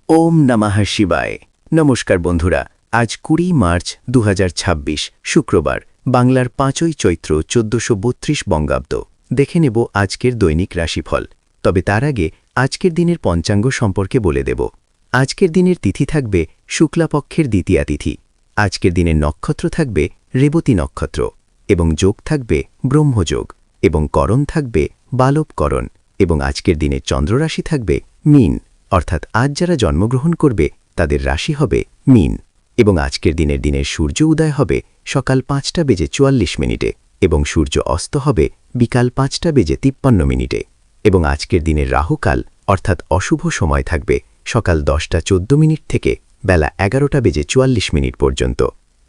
ওম নমঃ শিবায়। নমস্কার বন্ধুরা, আজ ২০ মার্চ ২০২৬ শুক্রবার, বাংলার ৫ই চৈত্র ১৪৩২ বঙ্গাব্দ। দেখে নেব আজকের দৈনিক রাশিফল। তবে তার আগে আজকের দিনের পঞ্চাঙ্গ সম্পর্কে বলে দেব। আজকের দিনের তিথি থাকবে শুক্লাপক্ষের দ্বিতীয়া তিথি। আজকের দিনের নক্ষত্র থাকবে রেবতী নক্ষত্র এবং যোগ থাকবে ব্রহ্মযোগ এবং করণ থাকবে বালবকরণ এবং আজকের দিনের চন্দ্ররাশি থাকবে মীন, অর্থাৎ আজ যারা জন্মগ্রহণ করবে তাদের রাশি হবে মীন। এবং আজকের দিনের সূর্য উদয় হবে সকাল ৫টা বেজে ৪৪ মিনিটে এবং সূর্য অস্ত হবে বিকাল ৫টা বেজে ৫৩ মিনিটে। এবং আজকের দিনের রাহুকাল অর্থাৎ অশুভ সময় থাকবে সকাল ১০টা ১৪ মিনিট থেকে বেলা ১১টা বেজে ৪৪ মিনিট পর্যন্ত।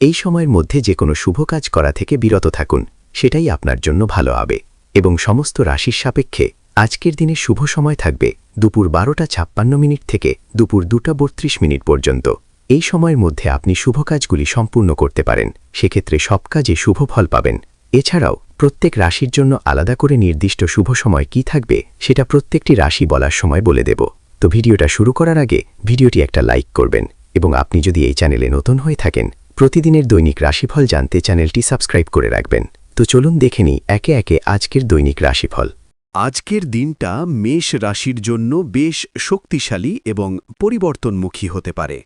এই সময়ের মধ্যে যে কোনো শুভ কাজ করা থেকে বিরত থাকুন, সেটাই আপনার জন্য ভালো হবে। এবং সমস্ত রাশির সাপেক্ষে আজকের দিনের শুভ সময় থাকবে দুপুর ১২টা ৫৬ মিনিট থেকে দুপুর ২টা ৩২ মিনিট পর্যন্ত। এই সময়ের মধ্যে আপনি শুভ কাজগুলি সম্পূর্ণ করতে পারেন, সেক্ষেত্রে সব কাজে শুভ ফল পাবেন। এছাড়াও প্রত্যেক রাশির জন্য আলাদা করে নির্দিষ্ট শুভ সময় কী থাকবে সেটা প্রত্যেকটি রাশি বলার সময় বলে দেব। তো ভিডিওটা শুরু করার আগে ভিডিওটি একটা লাইক করবেন এবং আপনি যদি এই চ্যানেলে নতুন হয়ে থাকেন, প্রতিদিনের দৈনিক রাশিফল জানতে চ্যানেলটি সাবস্ক্রাইব করে রাখবেন। তো চলুন দেখে নিই একে একে আজকের দৈনিক রাশিফল। আজকের দিনটা মেষ রাশির জন্য বেশ শক্তিশালী এবং পরিবর্তনমুখী হতে পারে।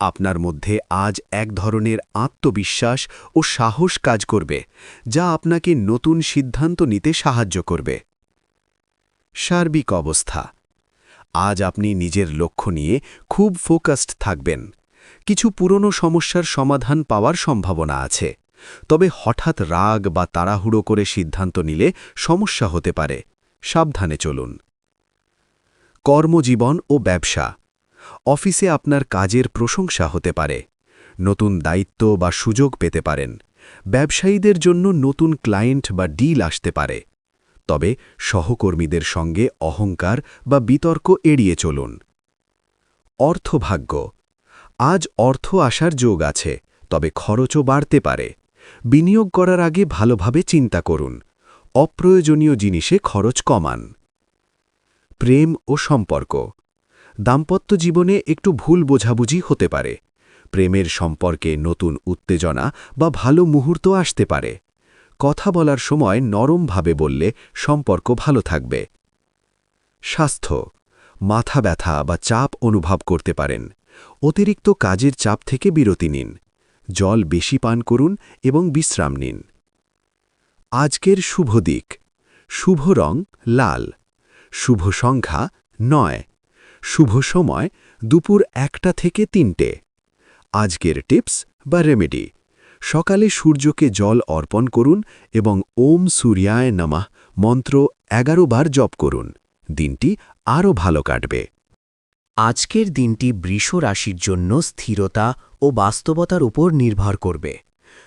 আপনার মধ্যে আজ এক ধরনের আত্মবিশ্বাস ও সাহস কাজ করবে, যা আপনাকে নতুন সিদ্ধান্ত নিতে সাহায্য করবে। সার্বিক অবস্থা: আজ আপনি নিজের লক্ষ্য নিয়ে খুব ফোকাসড থাকবেন। কিছু পুরনো সমস্যার সমাধান পাওয়ার সম্ভাবনা আছে, তবে হঠাৎ রাগ বা তাড়াহুড়ো করে সিদ্ধান্ত নিলে সমস্যা হতে পারে। সাবধানে চলুন। কর্মজীবন ও ব্যবসা: অফিসে আপনার কাজের প্রশংসা হতে পারে। নতুন দায়িত্ব বা সুযোগ পেতে পারেন। ব্যবসায়ীদের জন্য নতুন ক্লায়েন্ট বা ডিল আসতে পারে। তবে সহকর্মীদের সঙ্গে অহংকার বা বিতর্ক এড়িয়ে চলুন। অর্থভাগ্য: আজ অর্থ আসার যোগ আছে, তবে খরচও বাড়তে পারে। বিনিয়োগ করার আগে ভালোভাবে চিন্তা করুন। অপ্রয়োজনীয় জিনিসে খরচ কমান। প্রেম ও সম্পর্ক: দাম্পত্য জীবনে একটু ভুল বোঝাবুঝি হতে পারে। প্রেমের সম্পর্কে নতুন উত্তেজনা বা ভালো মুহূর্ত আসতে পারে। কথা বলার সময় নরমভাবে বললে সম্পর্ক ভালো থাকবে। স্বাস্থ্য: মাথা ব্যথা বা চাপ অনুভব করতে পারেন। অতিরিক্ত কাজের চাপ থেকে বিরতি নিন। জল বেশি পান করুন এবং বিশ্রাম নিন। আজকের শুভ দিক: শুভ রং লাল। শুভ সংখ্যা ৯। শুভ সময় দুপুর ১টা থেকে ৩টে। আজকের টিপস বা রেমেডি: সকালে সূর্যকে জল অর্পণ করুন এবং ওম সূর্যায় নমঃ মন্ত্র ১১ বার জপ করুন। দিনটি আরও ভালো কাটবে। আজকের দিনটি বৃষ রাশির জন্য স্থিরতা ও বাস্তবতার উপর নির্ভর করবে।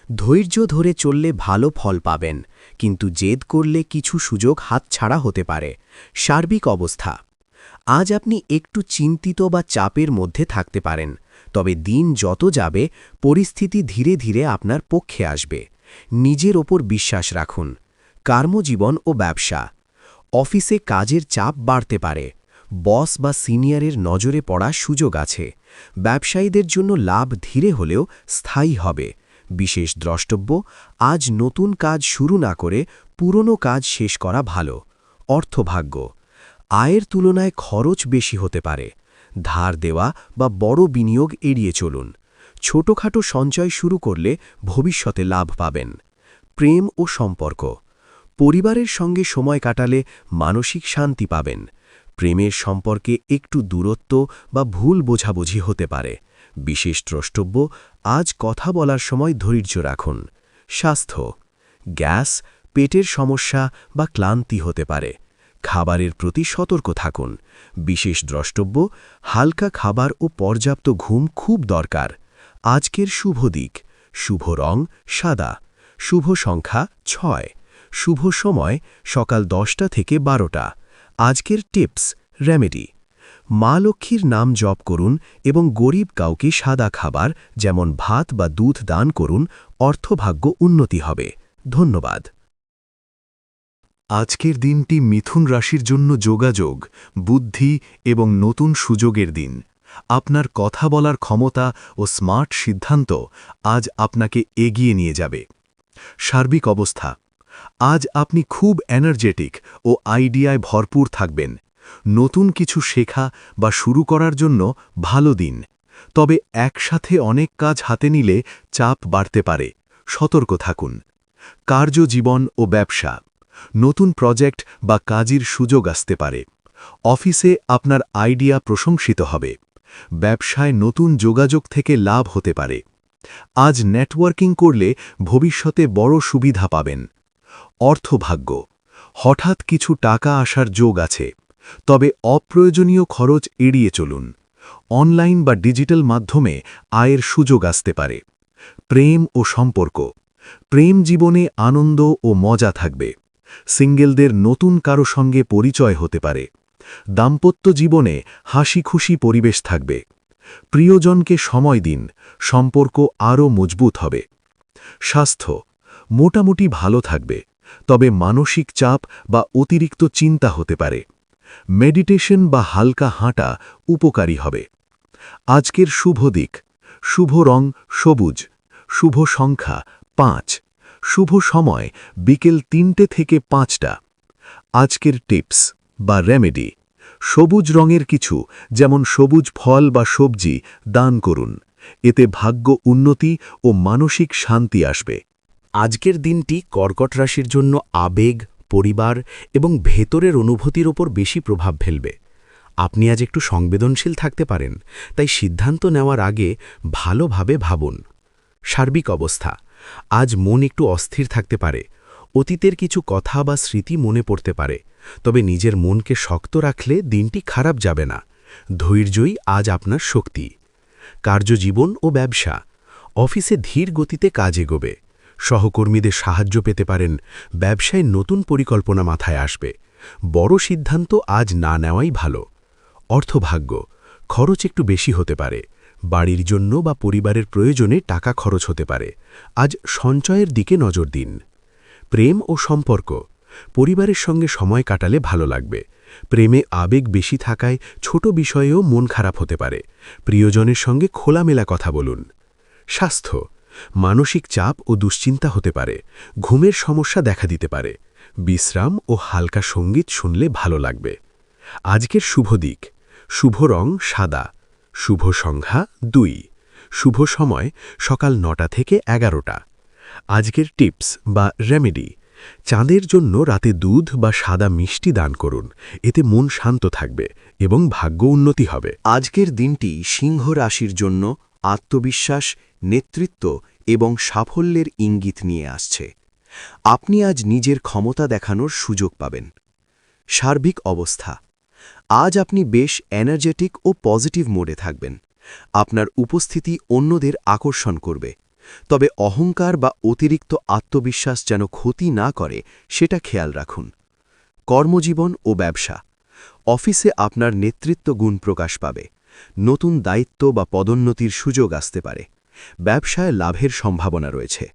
ধৈর্য ধরে চললে ভালো ফল পাবেন, কিন্তু জেদ করলে কিছু সুযোগ হাতছাড়া হতে পারে। সার্বিক অবস্থা: আজ আপনি একটু চিন্তিত বা চাপের মধ্যে থাকতে পারেন, তবে দিন যত যাবে পরিস্থিতি ধীরে ধীরে আপনার পক্ষে আসবে। নিজের ওপর বিশ্বাস রাখুন। কর্মজীবন ও ব্যবসা: অফিসে কাজের চাপ বাড়তে পারে। বস বা সিনিয়রের নজরে পড়ার সুযোগ আছে। ব্যবসায়ীদের জন্য লাভ ধীরে হলেও স্থায়ী হবে। বিশেষ দ্রষ্টব্য: আজ নতুন কাজ শুরু না করে পুরনো কাজ শেষ করা ভালো। অর্থভাগ্য: আয়ের তুলনায় খরচ বেশি হতে পারে। ধার দেওয়া বা বড় বিনিয়োগ এড়িয়ে চলুন। ছোটখাটো সঞ্চয় শুরু করলে ভবিষ্যতে লাভ পাবেন। প্রেম ও সম্পর্ক: পরিবারের সঙ্গে সময় কাটালে মানসিক শান্তি পাবেন। প্রেমের সম্পর্কে একটু দূরত্ব বা ভুল বোঝাবুঝি হতে পারে। বিশেষ দ্রষ্টব্য: আজ কথা বলার সময় ধৈর্য রাখুন। স্বাস্থ্য: গ্যাস, পেটের সমস্যা বা ক্লান্তি হতে পারে। খাবারের প্রতি সতর্ক থাকুন। বিশেষ দ্রষ্টব্য: হালকা খাবার ও পর্যাপ্ত ঘুম খুব দরকার। আজকের শুভ দিক: শুভ রং সাদা। শুভ সংখ্যা ৬। শুভ সময় সকাল ১০টা থেকে ১২টা। আজকের টিপস রেমেডি: মা লক্ষ্মীর নাম জপ করুন এবং গরিব কাউকে সাদা খাবার যেমন ভাত বা দুধ দান করুন। অর্থভাগ্য উন্নতি হবে। ধন্যবাদ। আজকের দিনটি মিথুন রাশির জন্য যোগাযোগ, বুদ্ধি এবং নতুন সুযোগের দিন। আপনার কথা বলার ক্ষমতা ও স্মার্ট সিদ্ধান্ত আজ আপনাকে এগিয়ে নিয়ে যাবে। সার্বিক অবস্থা, আজ আপনি খুব এনার্জেটিক ও আইডিয়ায় ভরপুর থাকবেন। নতুন কিছু শেখা বা শুরু করার জন্য ভালো দিন। তবে একসাথে অনেক কাজ হাতে নিলে চাপ বাড়তে পারে, সতর্ক থাকুন। কার্যজীবন ও ব্যবসা, নতুন প্রজেক্ট বা কাজের সুযোগ আসতে পারে। অফিসে আপনার আইডিয়া প্রশংসিত হবে। ব্যবসায় নতুন যোগাযোগ থেকে লাভ হতে পারে। আজ নেটওয়ার্কিং করলে ভবিষ্যতে বড় সুবিধা পাবেন। অর্থভাগ্য, হঠাৎ কিছু টাকা আসার যোগ আছে, তবে অপ্রয়োজনীয় খরচ এড়িয়ে চলুন। অনলাইন বা ডিজিটাল মাধ্যমে আয়ের সুযোগ আসতে পারে। প্রেম ও সম্পর্ক, প্রেম জীবনে আনন্দ ও মজা থাকবে। সিঙ্গেলদের নতুন কারো সঙ্গে পরিচয় হতে পারে। দাম্পত্য জীবনে হাসি খুশি পরিবেশ থাকবে। প্রিয়জনকে সময় দিন, সম্পর্ক আরও মজবুত হবে। স্বাস্থ্য মোটামুটি ভালো থাকবে, তবে মানসিক চাপ বা অতিরিক্ত চিন্তা হতে পারে। মেডিটেশন বা হালকা হাঁটা উপকারী হবে। আজকের শুভ দিক, শুভ রং সবুজ, শুভ সংখ্যা 5, শুভ সময় বিকেল 3টে থেকে 5টা। আজকের টিপস বা রেমেডি, সবুজ রঙের কিছু যেমন সবুজ ফল বা সবজি দান করুন। এতে ভাগ্য উন্নতি ও মানসিক শান্তি আসবে। আজকের দিনটি কর্কট রাশির জন্য আবেগ, পরিবার এবং ভেতরের অনুভূতির ওপর বেশি প্রভাব ফেলবে। আপনি আজ একটু সংবেদনশীল থাকতে পারেন, তাই সিদ্ধান্ত নেওয়ার আগে ভালোভাবে ভাবুন। সার্বিক অবস্থা, আজ মন একটু অস্থির থাকতে পারে। অতীতের কিছু কথা বা স্মৃতি মনে পড়তে পারে, তবে নিজের মনকে শক্ত রাখলে দিনটি খারাপ যাবে না। ধৈর্যই আজ আপনার শক্তি। কার্যজীবন ও ব্যবসা, অফিসে ধীর গতিতে কাজ এগোবে। সহকর্মীদের সাহায্য পেতে পারেন। ব্যবসায় নতুন পরিকল্পনা মাথায় আসবে। বড় সিদ্ধান্ত আজ না নেওয়াই ভালো। অর্থভাগ্য, খরচ একটু বেশি হতে পারে। বাড়ির জন্য বা পরিবারের প্রয়োজনে টাকা খরচ হতে পারে। আজ সঞ্চয়ের দিকে নজর দিন। প্রেম ও সম্পর্ক, পরিবারের সঙ্গে সময় কাটালে ভালো লাগবে। প্রেমে আবেগ বেশি থাকায় ছোট বিষয়েও মন খারাপ হতে পারে। প্রিয়জনের সঙ্গে খোলামেলা কথা বলুন। স্বাস্থ্য, মানসিক চাপ ও দুশ্চিন্তা হতে পারে। ঘুমের সমস্যা দেখা দিতে পারে। বিশ্রাম ও হালকা সঙ্গীত শুনলে ভালো লাগবে। আজকের শুভ দিক, শুভ রং সাদা, শুভ সংখ্যা 2, শুভ সময় সকাল 9টা থেকে 11টা। আজকের টিপস বা রেমেডি, চাঁদের জন্য রাতে দুধ বা সাদা মিষ্টি দান করুন। এতে মন শান্ত থাকবে এবং ভাগ্য উন্নতি হবে। আজকের দিনটি সিংহ রাশির জন্য আত্মবিশ্বাস, নেতৃত্ব এবং সাফল্যের ইঙ্গিত নিয়ে আসছে। আপনি আজ নিজের ক্ষমতা দেখানোর সুযোগ পাবেন। সার্বিক অবস্থা, আজ আপনি বেশ এনার্জেটিক ও পজিটিভ মোডে থাকবেন। আপনার উপস্থিতি অন্যদের আকর্ষণ করবে, তবে অহংকার বা অতিরিক্ত আত্মবিশ্বাস যেন ক্ষতি না করে সেটা খেয়াল রাখুন। কর্মজীবন ও ব্যবসা, অফিসে আপনার নেতৃত্ব গুণ প্রকাশ পাবে। নতুন দায়িত্ব বা পদোন্নতির সুযোগ আসতে পারে। ব্যবসায় লাভের সম্ভাবনা রয়েছে।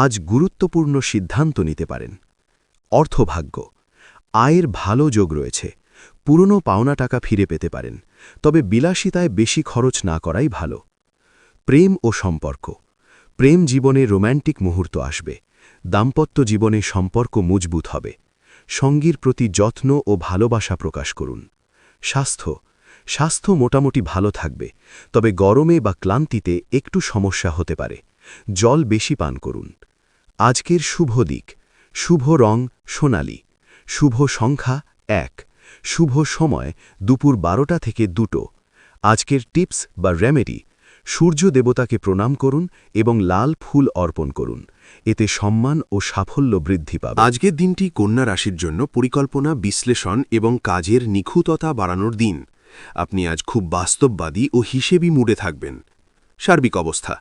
আজ গুরুত্বপূর্ণ সিদ্ধান্ত নিতে পারেন। অর্থভাগ্য, আয়ের ভালো যোগ রয়েছে। পুরনো পাওনা টাকা ফিরে পেতে পারেন, তবে বিলাসিতায় বেশি খরচ না করাই ভালো। প্রেম ও সম্পর্ক, প্রেম জীবনে রোম্যান্টিক মুহূর্ত আসবে। দাম্পত্য জীবনে সম্পর্ক মজবুত হবে। সঙ্গীর প্রতি যত্ন ও ভালোবাসা প্রকাশ করুন। স্বাস্থ্য মোটামুটি ভালো থাকবে, তবে গরমে বা ক্লান্তিতে একটু সমস্যা হতে পারে। জল বেশি পান করুন। আজকের শুভ দিক, শুভ রং সোনালী, শুভ সংখ্যা 1, শুভ সময় দুপুর 12টা থেকে 2টো। আজকের টিপস বা রেমেডি, সূর্য দেবতাকে প্রণাম করুন এবং লাল ফুল অর্পণ করুন। এতে সম্মান ও সাফল্য বৃদ্ধি পাবে। আজকের দিনটি কন্যা রাশির জন্য পরিকল্পনা, বিশ্লেষণ এবং কাজের নিখুঁততা বাড়ানোর দিন। আপনি আজ খুব বাস্তববাদী ও হিসেবি মুডে থাকবেন। সার্বিক অবস্থা,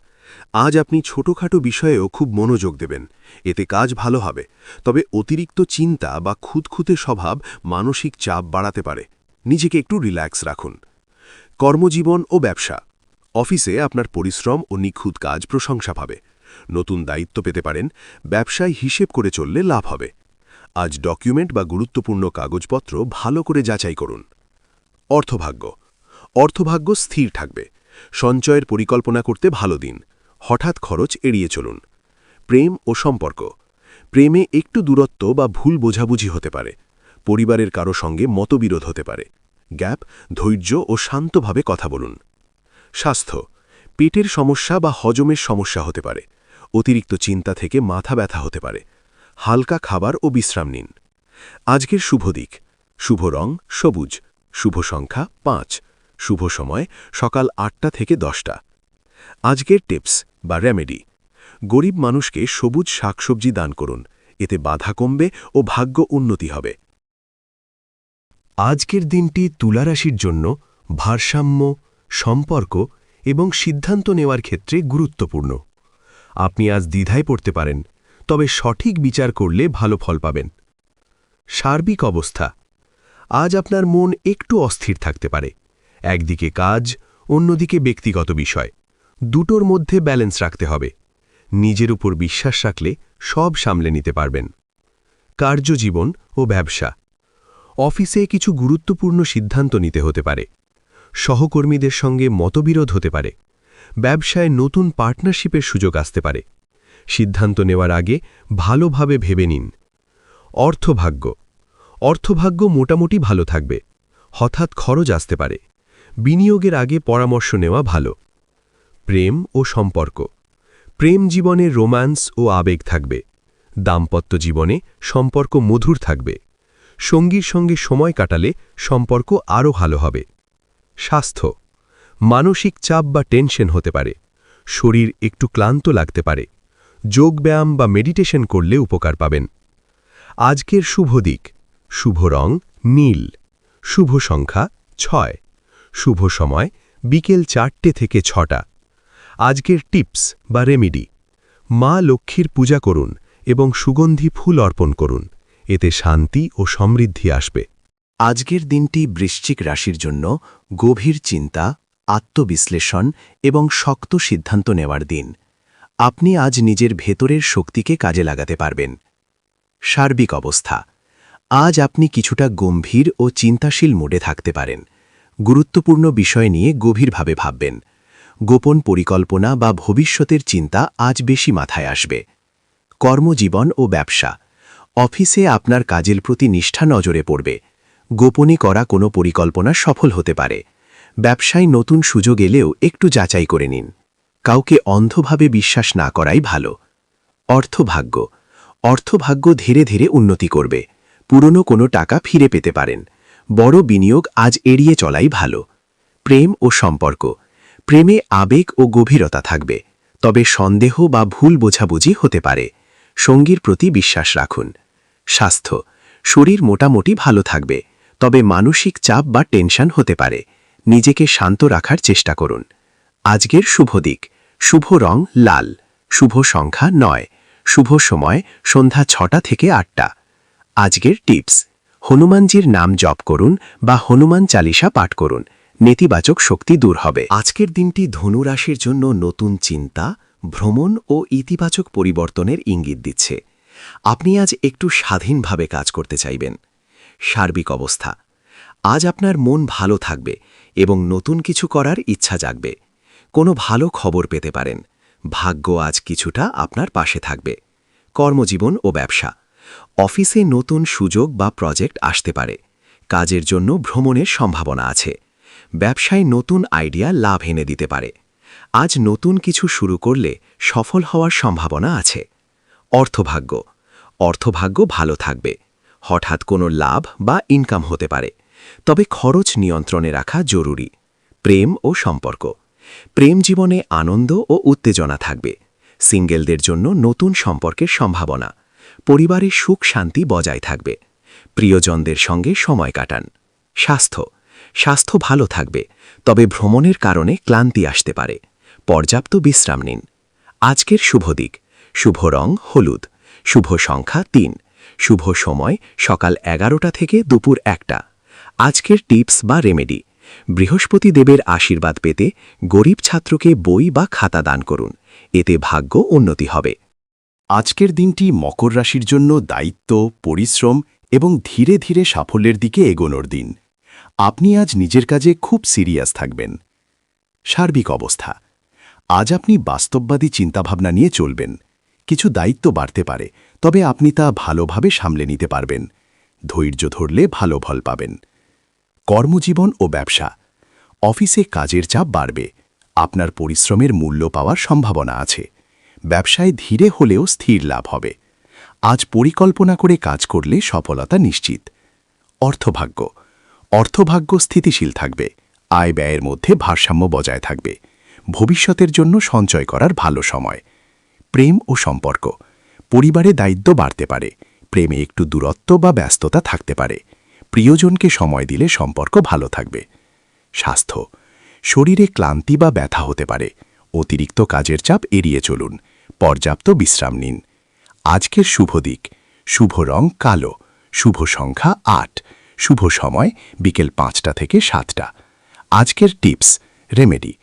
আজ আপনি ছোটখাটো বিষয়েও খুব মনোযোগ দেবেন। এতে কাজ ভালো হবে, তবে অতিরিক্ত চিন্তা বা খুঁতখুঁতে স্বভাব মানসিক চাপ বাড়াতে পারে। নিজেকে একটু রিল্যাক্স রাখুন। কর্মজীবন ও ব্যবসা, অফিসে আপনার পরিশ্রম ও নিখুঁত কাজ প্রশংসা পাবে। নতুন দায়িত্ব পেতে পারেন। ব্যবসায় হিসেব করে চললে লাভ হবে। আজ ডকুমেন্ট বা গুরুত্বপূর্ণ কাগজপত্র ভালো করে যাচাই করুন। অর্থভাগ্য, অর্থভাগ্য স্থির থাকবে। সঞ্চয়ের পরিকল্পনা করতে ভালো দিন। হঠাৎ খরচ এড়িয়ে চলুন। প্রেম ও সম্পর্ক। প্রেমে একটু দূরত্ব বা ভুল বোঝাবুঝি হতে পারে। পরিবারের কারো সঙ্গে মতবিরোধ হতে পারে। গ্যাপ, ধৈর্য ও শান্তভাবে কথা বলুন। স্বাস্থ্য। পেটের সমস্যা বা হজমের সমস্যা হতে পারে। অতিরিক্ত চিন্তা থেকে মাথা ব্যথা হতে পারে। হালকা খাবার ও বিশ্রাম নিন। আজকের শুভ দিক: শুভ রং সবুজ, শুভ সংখ্যা 5, শুভ সময় সকাল 8টা থেকে 10টা। আজকের টিপস বা রেমেডি: গরিব মানুষকে সবুজ শাকসবজি দান করুন, এতে বাধা কমবে ও ভাগ্য উন্নতি হবে। আজকের দিনটি তুলা রাশির জন্য ভারসাম্য, সম্পর্ক এবং সিদ্ধান্ত নেওয়ার ক্ষেত্রে গুরুত্বপূর্ণ। আপনি আজ দ্বিধায় পড়তে পারেন, তবে সঠিক বিচার করলে ভালো ফল পাবেন। সার্বিক অবস্থা: আজ আপনার মন একটু অস্থির থাকতে পারে। একদিকে কাজ, অন্যদিকে ব্যক্তিগত বিষয়, দুটোর মধ্যে ব্যালেন্স রাখতে হবে। নিজের উপর বিশ্বাস রাখলে সব সামলে নিতে পারবেন। কার্যজীবন ও ব্যবসা: অফিসে কিছু গুরুত্বপূর্ণ সিদ্ধান্ত নিতে হতে পারে। সহকর্মীদের সঙ্গে মতবিরোধ হতে পারে। ব্যবসায় নতুন পার্টনারশিপের সুযোগ আসতে পারে। সিদ্ধান্ত নেওয়ার আগে ভালোভাবে ভেবে নিন। অর্থভাগ্য: অর্থভাগ্য মোটামুটি ভালো থাকবে। হঠাৎ খরচ আসতে পারে। বিনিয়োগের আগে পরামর্শ নেওয়া ভালো। প্রেম ও সম্পর্ক: প্রেম জীবনে রোম্যান্স ও আবেগ থাকবে। দাম্পত্য জীবনে সম্পর্ক মধুর থাকবে। সঙ্গীর সঙ্গে সময় কাটালে সম্পর্ক আরও ভালো হবে। স্বাস্থ্য: মানসিক চাপ বা টেনশন হতে পারে। শরীর একটু ক্লান্ত লাগতে পারে। যোগব্যায়াম বা মেডিটেশন করলে উপকার পাবেন। আজকের শুভ দিক: শুভ রং নীল, শুভ সংখ্যা 6, শুভ সময় বিকেল 4টে থেকে 6টা। আজকের টিপস বা রেমেডি: মা লক্ষ্মীর পূজা করুন এবং সুগন্ধি ফুল অর্পণ করুন, এতে শান্তি ও সমৃদ্ধি আসবে। আজকের দিনটি বৃশ্চিক রাশির জন্য গভীর চিন্তা, আত্মবিশ্লেষণ এবং শক্ত সিদ্ধান্ত নেওয়ার দিন। আপনি আজ নিজের ভেতরের শক্তিকে কাজে লাগাতে পারবেন। সার্বিক অবস্থা: আজ আপনি কিছুটা গম্ভীর ও চিন্তাশীল মোডে থাকতে পারেন। গুরুত্বপূর্ণ বিষয় নিয়ে গভীরভাবে ভাববেন। গোপন পরিকল্পনা বা ভবিষ্যতের চিন্তা আজ বেশি মাথায় আসবে। কর্মজীবন ও ব্যবসা: অফিসে আপনার কাজের প্রতি নিষ্ঠা নজরে পড়বে। গোপনে করা কোনো পরিকল্পনা সফল হতে পারে। ব্যবসায় নতুন সুযোগ এলেও একটু যাচাই করে নিন। কাউকে অন্ধভাবে বিশ্বাস না করাই ভালো। অর্থভাগ্য: অর্থভাগ্য ধীরে ধীরে উন্নতি করবে। পুরনো কোনো টাকা ফিরে পেতে পারেন। বড় বিনিয়োগ আজ এড়িয়ে চলাই ভালো। প্রেম ও সম্পর্ক: প্রেমে আবেগ ও গভীরতা থাকবে, তবে সন্দেহ বা ভুল বোঝাবুঝি হতে পারে। সঙ্গীর প্রতি বিশ্বাস রাখুন। স্বাস্থ্য: শরীর মোটামুটি ভালো থাকবে, তবে মানসিক চাপ বা টেনশন হতে পারে। নিজেকে শান্ত রাখার চেষ্টা করুন। আজকের শুভ দিক: শুভ রং লাল, শুভ সংখ্যা 9, শুভ সময় সন্ধ্যা 6টা থেকে 8টা। আজকের টিপস: হনুমানজির নাম জপ করুন বা হনুমান চালিসা পাঠ করুন, নেতিবাচক শক্তি দূর হবে। আজকের দিনটি ধনু রাশির জন্য নতুন চিন্তা, ভ্রমণ ও ইতিবাচক পরিবর্তনের ইঙ্গিত দিচ্ছে। আপনি আজ একটু স্বাধীনভাবে কাজ করতে চাইবেন। সার্বিক অবস্থা: আজ আপনার মন ভালো থাকবে এবং নতুন কিছু করার ইচ্ছা জাগবে। কোনো ভালো খবর পেতে পারেন। ভাগ্য আজ কিছুটা আপনার পাশে থাকবে। কর্মজীবন ও ব্যবসা: অফিসে নতুন সুযোগ বা প্রজেক্ট আসতে পারে। কাজের জন্য ভ্রমণের সম্ভাবনা আছে। ব্যবসায় নতুন আইডিয়া লাভ এনে দিতে পারে। আজ নতুন কিছু শুরু করলে সফল হওয়ার সম্ভাবনা আছে। অর্থভাগ্য: অর্থভাগ্য ভালো থাকবে। হঠাৎ কোনো লাভ বা ইনকাম হতে পারে, তবে খরচ নিয়ন্ত্রণে রাখা জরুরি। প্রেম ও সম্পর্ক: প্রেম জীবনে আনন্দ ও উত্তেজনা থাকবে। সিঙ্গেলদের জন্য নতুন সম্পর্কের সম্ভাবনা। পরিবারের সুখ শান্তি বজায় থাকবে। প্রিয়জনদের সঙ্গে সময় কাটান। স্বাস্থ্য: স্বাস্থ্য ভালো থাকবে, তবে ভ্রমণের কারণে ক্লান্তি আসতে পারে। পর্যাপ্ত বিশ্রাম নিন। আজকের শুভ দিক: শুভ রং হলুদ, শুভ সংখ্যা 3, শুভ সময় সকাল 11টা থেকে দুপুর 1টা। আজকের টিপস বা রেমেডি: বৃহস্পতি দেবের আশীর্বাদ পেতে গরিব ছাত্রকে বই বা খাতা দান করুন, এতে ভাগ্য উন্নতি হবে। আজকের দিনটি মকর রাশির জন্য দায়িত্ব, পরিশ্রম এবং ধীরে ধীরে সাফল্যের দিকে এগোনোর দিন। আপনি আজ নিজের কাজে খুব সিরিয়াস থাকবেন। সার্বিক অবস্থা, আজ আপনি বাস্তববাদী চিন্তাভাবনা নিয়ে চলবেন। কিছু দায়িত্ব বাড়তে পারে, তবে আপনি তা ভালোভাবে সামলে নিতে পারবেন। ধৈর্য ধরলে ভালো ফল পাবেন। কর্মজীবন ও ব্যবসা, অফিসে কাজের চাপ বাড়বে। আপনার পরিশ্রমের মূল্য পাওয়ার সম্ভাবনা আছে। ব্যবসায় ধীরে হলেও স্থির লাভ হবে। আজ পরিকল্পনা করে কাজ করলে সফলতা নিশ্চিত। অর্থভাগ্য, অর্থভাগ্য স্থিতিশীল থাকবে। আয় ব্যয়ের মধ্যে ভারসাম্য বজায় থাকবে। ভবিষ্যতের জন্য সঞ্চয় করার ভালো সময়। প্রেম ও সম্পর্ক, পরিবারে দায়িত্ব বাড়তে পারে। প্রেমে একটু দূরত্ব বা ব্যস্ততা থাকতে পারে। প্রিয়জনকে সময় দিলে সম্পর্ক ভালো থাকবে। স্বাস্থ্য, শরীরে ক্লান্তি বা ব্যথা হতে পারে। অতিরিক্ত কাজের চাপ এড়িয়ে চলুন। পর্যাপ্ত বিশ্রাম নিন। আজকের শুভ দিক, শুভ রং কালো, শুভ সংখ্যা 8, শুভ সময় বিকেল 5টা থেকে 7টা। আজকের টিপস, রেমেডি,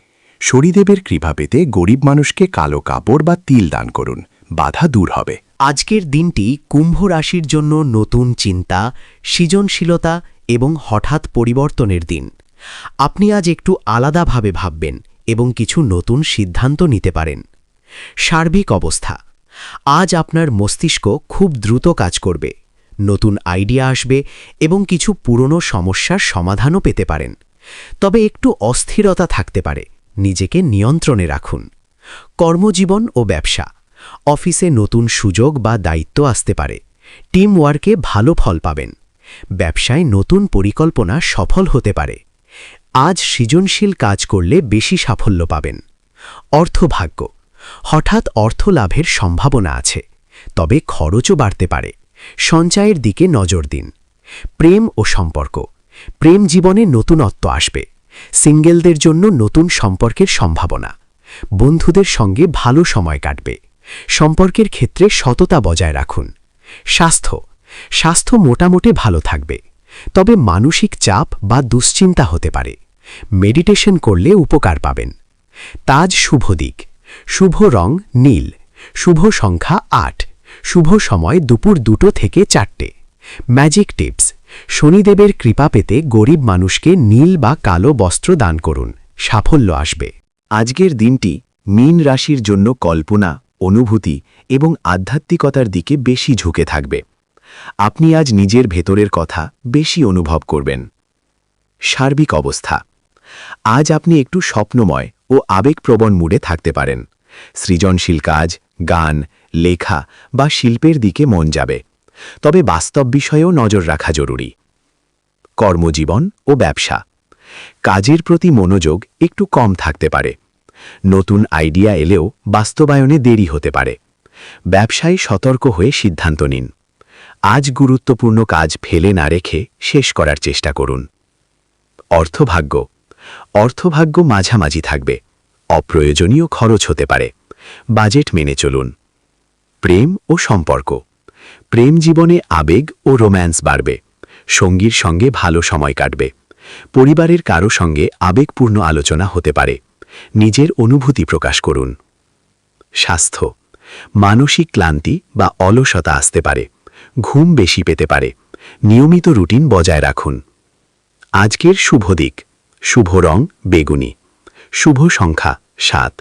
শনিদেবের কৃপা পেতে গরিব মানুষকে কালো কাপড় বা তিল দান করুন, বাধা দূর হবে। আজকের দিনটি কুম্ভ রাশির জন্য নতুন চিন্তা, সৃজনশীলতা এবং হঠাৎ পরিবর্তনের দিন। আপনি আজ একটু আলাদাভাবে ভাববেন এবং কিছু নতুন সিদ্ধান্ত নিতে পারেন। সার্বিক অবস্থা, আজ আপনার মস্তিষ্ক খুব দ্রুত কাজ করবে। নতুন আইডিয়া আসবে এবং কিছু পুরনো সমস্যার সমাধানও পেতে পারেন। তবে একটু অস্থিরতা থাকতে পারে, নিজেকে নিয়ন্ত্রণে রাখুন। কর্মজীবন ও ব্যবসা, অফিসে নতুন সুযোগ বা দায়িত্ব আসতে পারে। টিম ওয়ার্কে ভালো ফল পাবেন। ব্যবসায় নতুন পরিকল্পনা সফল হতে পারে। আজ সৃজনশীল কাজ করলে বেশি সাফল্য পাবেন। অর্থভাগ্য, হঠাৎ অর্থ লাভের সম্ভাবনা আছে, তবে খরচও বাড়তে পারে। সঞ্চয়ের দিকে নজর দিন। প্রেম ও সম্পর্ক, প্রেম জীবনে নতুনত্ব আসবে। সিঙ্গেলদের জন্য নতুন সম্পর্কের সম্ভাবনা। বন্ধুদের সঙ্গে ভালো সময় কাটবে। সম্পর্কের ক্ষেত্রে সততা বজায় রাখুন। স্বাস্থ্য মোটামুটি ভালো থাকবে, তবে মানসিক চাপ বা দুশ্চিন্তা হতে পারে। মেডিটেশন করলে উপকার পাবেন। তাজ শুভ দিক, শুভ রং নীল, শুভ সংখ্যা 8, শুভ সময় দুপুর 2টো থেকে 4টে। ম্যাজিক টিপস, শনিদেবের কৃপা পেতে গরিব মানুষকে নীল বা কালো বস্ত্র দান করুন, সাফল্য আসবে। আজকের দিনটি মীন রাশির জন্য কল্পনা, অনুভূতি এবং আধ্যাত্মিকতার দিকে বেশি ঝুঁকে থাকবে। আপনি আজ নিজের ভেতরের কথা বেশি অনুভব করবেন। সার্বিক অবস্থা, আজ আপনি একটু স্বপ্নময় ও আবেগপ্রবণ মুডে থাকতে পারেন। সৃজনশীল কাজ, গান, লেখা বা শিল্পের দিকে মন যাবে, তবে বাস্তব বিষয়েও নজর রাখা জরুরি। কর্মজীবন ও ব্যবসা, কাজের প্রতি মনোযোগ একটু কম থাকতে পারে। নতুন আইডিয়া এলেও বাস্তবায়নে দেরি হতে পারে। ব্যবসায় সতর্ক হয়ে সিদ্ধান্ত নিন। আজ গুরুত্বপূর্ণ কাজ ফেলে না রেখে শেষ করার চেষ্টা করুন। অর্থভাগ্য মাঝামাঝি থাকবে। অপ্রয়োজনীয় খরচ হতে পারে। বাজেট মেনে চলুন। প্রেম ও সম্পর্ক, প্রেম জীবনে আবেগ ও রোম্যান্স বাড়বে। সঙ্গীর সঙ্গে ভালো সময় কাটবে। পরিবারের কারো সঙ্গে আবেগপূর্ণ আলোচনা হতে পারে। নিজের অনুভূতি প্রকাশ করুন। স্বাস্থ্য, মানসিক ক্লান্তি বা অলসতা আসতে পারে। ঘুম বেশি পেতে পারে। নিয়মিত রুটিন বজায় রাখুন। আজকের শুভ দিক, শুভ রং বেগুনি, শুভ সংখ্যা 7,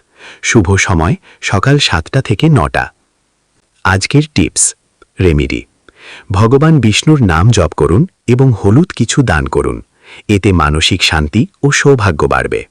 শুভ সময় সকাল 7টা থেকে 9টা। আজকের টিপস, রেমেডি, ভগবান বিষ্ণুর নাম জপ করুন এবং হলুদ কিছু দান করুন। এতে মানসিক শান্তি ও সৌভাগ্য বাড়বে।